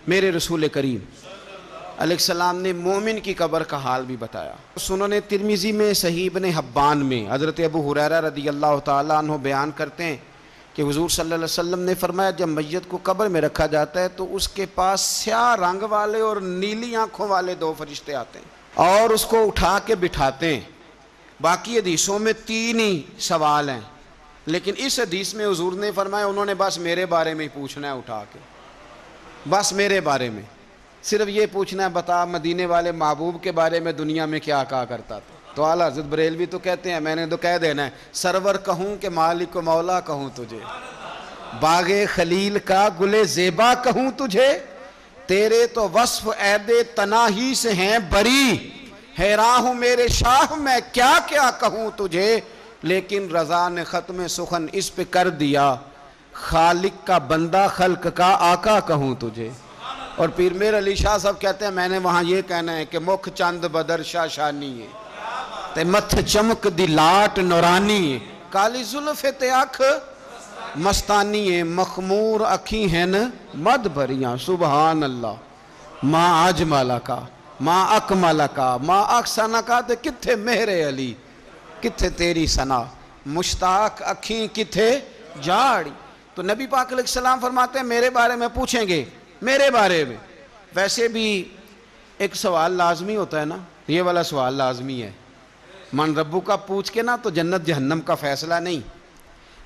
میرے رسول کریم علیہ السلام نے مومن کی قبر کا حال بھی بتایا۔ سنن ترمذی میں، صحیح ابن حبان میں حضرت ابو ہریرہ رضی اللہ تعالیٰ عنہ بیان کرتے ہیں کہ حضور صلی اللہ علیہ وسلم نے فرمایا جب میت کو قبر میں رکھا جاتا ہے تو اس کے پاس سیاہ رنگ والے اور نیلی آنکھوں والے دو فرشتے آتے ہیں اور اس کو اٹھا کے بٹھاتے ہیں۔ باقی حدیثوں میں 3 ہی سوال ہیں، لیکن اس حدیث میں حضور نے فرمایا انہوں نے بس میرے بارے میں ہی پوچھنا ہے، اٹھا کے بس میرے بارے میں صرف یہ پوچھنا ہے، بتا مدینے والے محبوب کے بارے میں دنیا میں کیا کہا کرتا تھا؟ تو اعلیٰ حضرت بریلوی تو کہتے ہیں میں نے تو کہہ دینا ہے، سرور کہوں کہ مالک و مولا کہوں تجھے، باغ خلیل کا گل زیبا کہوں تجھے، تیرے تو وصف عید تناہی سے ہیں بری، حیران ہوں میرے شاہ میں کیا کیا کہوں تجھے، لیکن رضا نے ختم سخن اس پہ کر دیا، خالق کا بندہ خلق کا آقا کہوں تجھے۔ اور پیر میر علی شاہ صاحب کہتے ہیں میں نے وہاں یہ کہنا ہے کہ مکھ چند بدر شاہ شانی ہے تے متھ چمک دی لاٹ نورانی ہے، کالی زلف تے اکھ مستانی ہے، مخمور اکھی ہیں مد بھریاں، سبحان اللہ، ما اجمل کا ما اکمل کا ما احسن کا تے کتھے مہر علی، کتھے تیری ثنا، مشتاق اکھیں کتھے جاڑی۔ تو نبی پاک علیہ السلام فرماتے ہیں میرے بارے میں پوچھیں گے، میرے بارے میں۔ ویسے بھی ایک سوال لازمی ہوتا ہے نا، یہ والا سوال لازمی ہے، من ربو کا پوچھ کے نا تو جنت جہنم کا فیصلہ نہیں،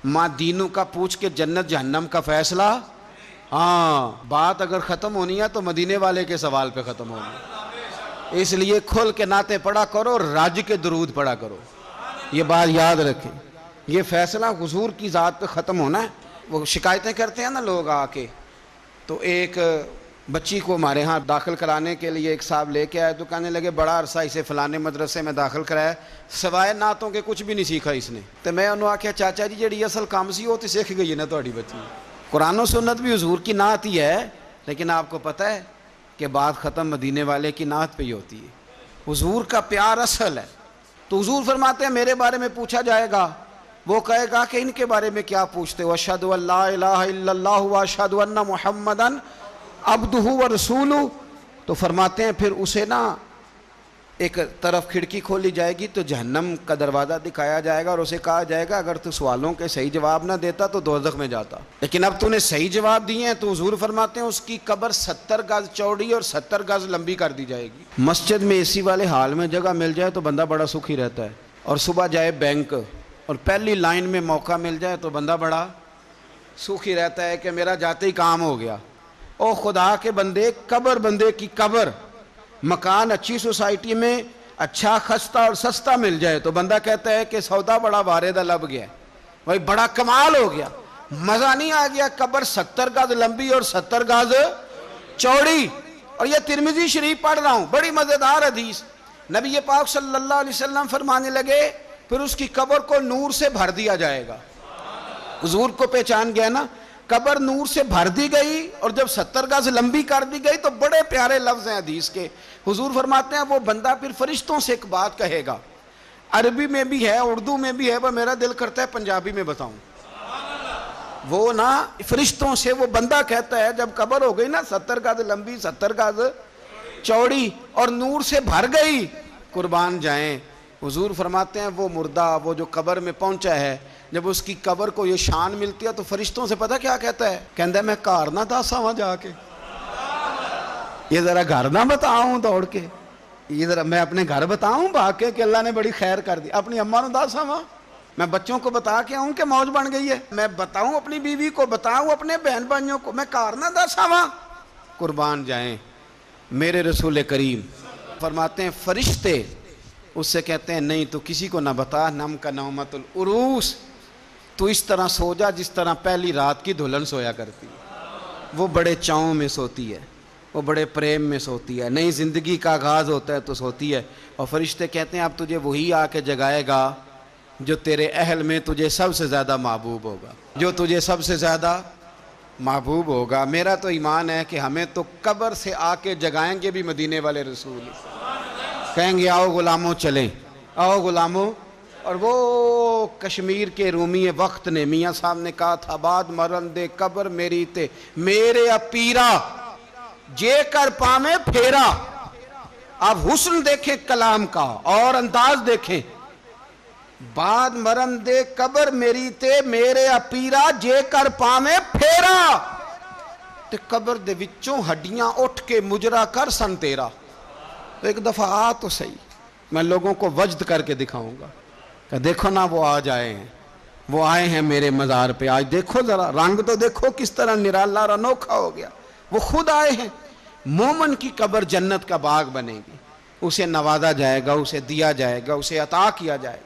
ماں دینوں کا پوچھ کے جنت جہنم کا فیصلہ، ہاں بات اگر ختم ہونی ہے تو مدینے والے کے سوال پہ ختم ہونی ہے، اس لیے کھل کے نعتیں پڑھا کرو، راج کے درود پڑھا کرو، یہ بات یاد رکھیں، یہ فیصلہ حضور کی ذات پہ ختم ہونا ہے۔ وہ شکایتیں کرتے ہیں نا لوگ آ کے، تو ایک بچی کو ہمارے ہاں داخل کرانے کے لیے ایک صاحب لے کے آئے تو کہنے لگے بڑا عرصہ اسے فلانے مدرسے میں داخل کرایا، سوائے نعتوں کے کچھ بھی نہیں سیکھا اس نے۔ تو میں انہوں آکھیا چاچا جی جڑی اصل کام سی وہ تو سیکھ گئی ہے نا تہاڈی بچی، قرآن و سنت بھی حضور کی نعت ہی ہے، لیکن آپ کو پتہ ہے کہ بات ختم مدینے والے کی نعت پہ ہی ہوتی ہے، حضور کا پیار اصل ہے۔ تو حضور فرماتے ہیں میرے بارے میں پوچھا جائے گا، وہ کہے گا کہ ان کے بارے میں کیا پوچھتے ہو، اشہد ان لا الہ الا اللہ واشہد ان محمدن عبدہ ورسولہ، تو فرماتے ہیں پھر اسے نا ایک طرف کھڑکی کھولی جائے گی تو جہنم کا دروازہ دکھایا جائے گا اور اسے کہا جائے گا اگر تو سوالوں کے صحیح جواب نہ دیتا تو دوزخ میں جاتا، لیکن اب تو نے صحیح جواب دیے ہیں، تو حضور فرماتے ہیں اس کی قبر 70 گز چوڑی اور 70 گز لمبی کر دی جائے گی۔ مسجد میں اے سی والے حال میں جگہ مل جائے تو بندہ بڑا سکھی رہتا ہے، اور صبح جائے بینک اور پہلی لائن میں موقع مل جائے تو بندہ بڑا سکھی رہتا ہے کہ میرا جاتے ہی کام ہو گیا۔ او خدا کے بندے، قبر بندے کی قبر، مکان اچھی سوسائٹی میں اچھا خستہ اور سستا مل جائے تو بندہ کہتا ہے کہ سودا بڑا واردہ لب گیا، بھائی بڑا کمال ہو گیا، مزہ نہیں آ گیا۔ قبر 70 گز لمبی اور 70 گز چوڑی، اور یہ ترمذی شریف پڑھ رہا ہوں، بڑی مزیدار حدیث۔ نبی پاک صلی اللہ علیہ وسلم فرمانے لگے پھر اس کی قبر کو نور سے بھر دیا جائے گا۔ حضور کو پہچان گیا نا، قبر نور سے بھر دی گئی اور جب 70 گز لمبی کر دی گئی تو بڑے پیارے لفظ ہیں حدیث کے۔ حضور فرماتے ہیں وہ بندہ پھر فرشتوں سے ایک بات کہے گا، عربی میں بھی ہے اردو میں بھی ہے، وہ میرا دل کرتا ہے پنجابی میں بتاؤں۔ وہ نا فرشتوں سے وہ بندہ کہتا ہے جب قبر ہو گئی نا 70 گز لمبی 70 گز چوڑی اور نور سے بھر گئی، قربان جائیں، حضور فرماتے ہیں وہ مردہ وہ جو قبر میں پہنچا ہے، جب اس کی قبر کو یہ شان ملتی ہے تو فرشتوں سے پتہ کیا کہتا ہے؟ کہتا ہے میں گھر نہ داسا وہاں جا کے، یہ ذرا گھر نہ بتاؤں دوڑ کے، یہ ذرا میں اپنے گھر بتاؤں بھاگ کے کہ اللہ نے بڑی خیر کر دی، اپنی اماں نو داسا وہاں، میں بچوں کو بتا کے آؤں کہ موج بن گئی ہے، میں بتاؤں اپنی بیوی کو، بتاؤں اپنے بہن بھائیوں کو، میں گھر نہ داسا وہاں۔ قربان جائیں میرے رسول کریم فرماتے ہیں فرشتے اس سے کہتے ہیں نہیں تو کسی کو نہ بتا، نم کا نومت العروس، تو اس طرح سو جا جس طرح پہلی رات کی دلہن سویا کرتی ہے، وہ بڑے چاؤں میں سوتی ہے، وہ بڑے پریم میں سوتی ہے، نئی زندگی کا آغاز ہوتا ہے تو سوتی ہے، اور فرشتے کہتے ہیں اب تجھے وہی آ کے جگائے گا جو تیرے اہل میں تجھے سب سے زیادہ محبوب ہوگا، جو تجھے سب سے زیادہ محبوب ہوگا۔ میرا تو ایمان ہے کہ ہمیں تو قبر سے آ کے جگائیں گے بھی مدینے والے رسول، کہیں گے آؤ غلاموں چلیں، آؤ غلاموں۔ اور وہ کشمیر کے رومی وقت نے میاں صاحب نے کہا تھا بعد مرن دے قبر میری تے میرے اپیرا، جے کر پامے پھیرا. اب حسن دیکھیں کلام کا اور انداز دیکھیں. بعد مرم دے قبر میری تے میرے اپیرا جے کر پامے پھیرا. تے قبر دے وچوں ہڈیاں اٹھ کے مجرا کر سن تیرا. تو ایک دفعہ آ تو صحیح، میں لوگوں کو وجد کر کے دکھاؤں گا کہ دیکھو نا وہ آج آئے ہیں، وہ آئے ہیں میرے مزار پہ. آج دیکھو ذرا رنگ تو دیکھو کس طرح نرالا اور انوکھا ہو گیا. وہ خود آئے ہیں. مومن کی قبر جنت کا باغ بنے گی، اسے نوازا جائے گا، اسے دیا جائے گا، اسے عطا کیا جائے گا.